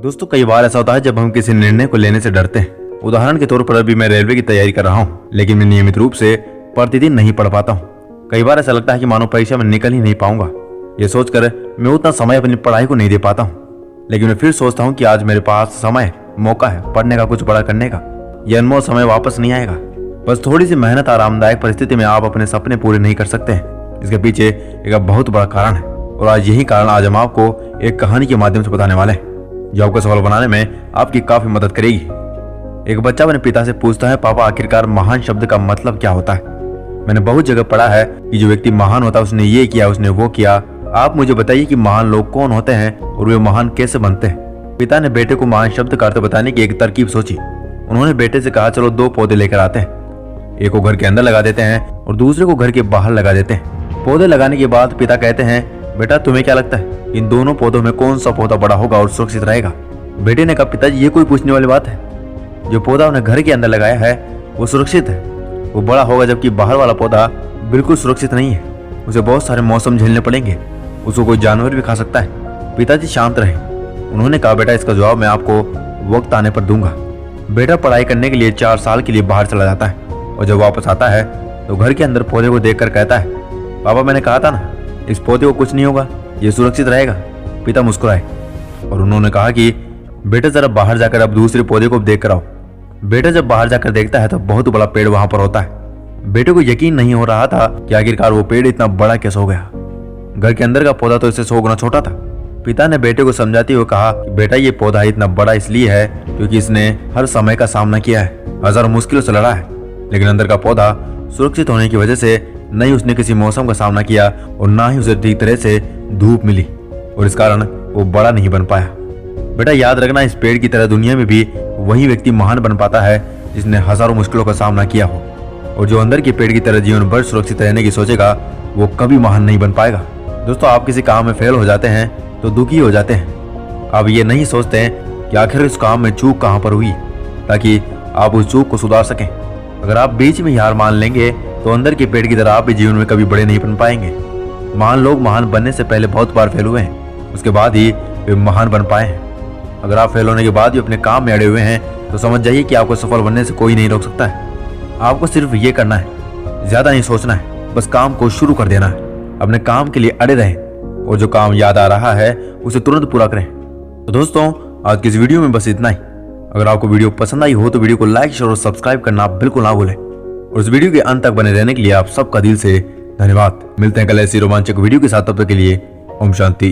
दोस्तों कई बार ऐसा होता है जब हम किसी निर्णय को लेने से डरते हैं। उदाहरण के तौर पर अभी मैं रेलवे की तैयारी कर रहा हूँ, लेकिन मैं नियमित रूप से प्रतिदिन नहीं पढ़ पाता हूँ। कई बार ऐसा लगता है कि मानो परीक्षा में निकल ही नहीं पाऊंगा। ये सोचकर मैं उतना समय अपनी पढ़ाई को नहीं दे पाता हूँ। लेकिन मैं फिर सोचता हूँ कि आज मेरे पास समय मौका है पढ़ने का, कुछ बड़ा करने का। यह अनमोल समय वापस नहीं आएगा। बस थोड़ी सी मेहनत, आरामदायक परिस्थिति में आप अपने सपने पूरे नहीं कर सकते हैं। इसके पीछे एक बहुत बड़ा कारण है, और आज यही कारण आज हम आपको एक कहानी के माध्यम से बताने वाले हैं, जो आपको सफल बनाने में आपकी काफी मदद करेगी। एक बच्चा अपने पिता से पूछता है, पापा आखिरकार महान शब्द का मतलब क्या होता है? मैंने बहुत जगह पढ़ा है कि जो व्यक्ति महान होता है उसने ये किया, उसने वो किया। आप मुझे बताइए कि महान लोग कौन होते हैं और वे महान कैसे बनते हैं? पिता ने बेटे को महान शब्द का अर्थ बताने की एक तरकीब सोची। उन्होंने बेटे से कहा, चलो 2 पौधे लेकर आते हैं। एक को घर के अंदर लगा देते हैं और दूसरे को घर के बाहर लगा देते हैं। पौधे लगाने के बाद पिता कहते हैं, बेटा तुम्हें क्या लगता है इन दोनों पौधों में कौन सा पौधा बड़ा होगा और सुरक्षित रहेगा? बेटे ने कहा, पिताजी ये कोई पूछने वाली बात है? जो पौधा उन्हें घर के अंदर लगाया है वो सुरक्षित है, वो बड़ा होगा, जबकि बाहर वाला पौधा बिल्कुल सुरक्षित नहीं है। उसे बहुत सारे मौसम झेलने पड़ेंगे, उसको कोई जानवर भी खा सकता है। पिताजी शांत रहे। उन्होंने कहा, बेटा इसका जवाब मैं आपको वक्त आने पर दूंगा। बेटा पढ़ाई करने के लिए 4 साल के लिए बाहर चला जाता है, और जब वापस आता है तो घर के अंदर पौधे को देखकर कहता है, पापा मैंने कहा था ना, इस पौधे को कुछ नहीं होगा, ये सुरक्षित रहेगा। पिता मुस्कुराए और उन्होंने कहा कि बेटा जरा बाहर जाकर अब दूसरे पौधे को देख कर आओ। बेटा जब बाहर जाकर देखता है तो बहुत बड़ा पेड़ वहां पर होता है। बेटे को यकीन नहीं हो रहा था कि आखिरकार वो पेड़ इतना बड़ा कैसे हो गया। घर के अंदर का पौधा तो इससे 100 गुना छोटा था। पिता ने बेटे को समझाते हुए कहा कि बेटा ये पौधा इतना बड़ा इसलिए है क्योंकि इसने हर समय का सामना किया है, हजारों मुश्किलों से लड़ा है। लेकिन अंदर का पौधा सुरक्षित होने की वजह से न ही उसने किसी मौसम का सामना किया और ना ही उसे ठीक तरह से धूप मिली, और इस कारण वो बड़ा नहीं बन पाया। बेटा याद रखना, इस पेड़ की तरह दुनिया में भी वही व्यक्ति महान बन पाता है जिसने हजारों मुश्किलों का सामना किया हो, और जो अंदर के पेड़ की तरह जीवन भर सुरक्षित रहने की सोचेगा वो कभी महान नहीं बन पाएगा। दोस्तों आप किसी काम में फेल हो जाते हैं तो दुखी हो जाते हैं। आप ये नहीं सोचते हैं कि आखिर इस काम में चूक कहाँ पर हुई, ताकि आप उस चूक को सुधार सकें। अगर आप बीच में हार मान लेंगे तो अंदर के पेड़ की तरह आप भी जीवन में कभी बड़े नहीं बन पाएंगे। महान लोग महान बनने से पहले बहुत बार फेल हुए हैं, उसके बाद ही वे महान बन पाए हैं। अगर आप फेल होने के बाद भी अपने काम में अड़े हुए हैं तो समझ जाइए कि आपको सफल बनने से कोई नहीं रोक सकता है। आपको सिर्फ ये करना है, ज्यादा नहीं सोचना है, बस काम को शुरू कर देना है। अपने काम के लिए अड़े रहें और जो काम याद आ रहा है उसे तुरंत पूरा करें। तो दोस्तों आज की इस वीडियो में बस इतना ही। अगर आपको वीडियो पसंद आई हो तो वीडियो को लाइक, शेयर और सब्सक्राइब करना बिल्कुल ना भूलें। और इस वीडियो के अंत तक बने रहने के लिए आप सबका दिल से धन्यवाद। मिलते हैं कल ऐसी रोमांचक वीडियो के साथ, तब तक के लिए ओम शांति।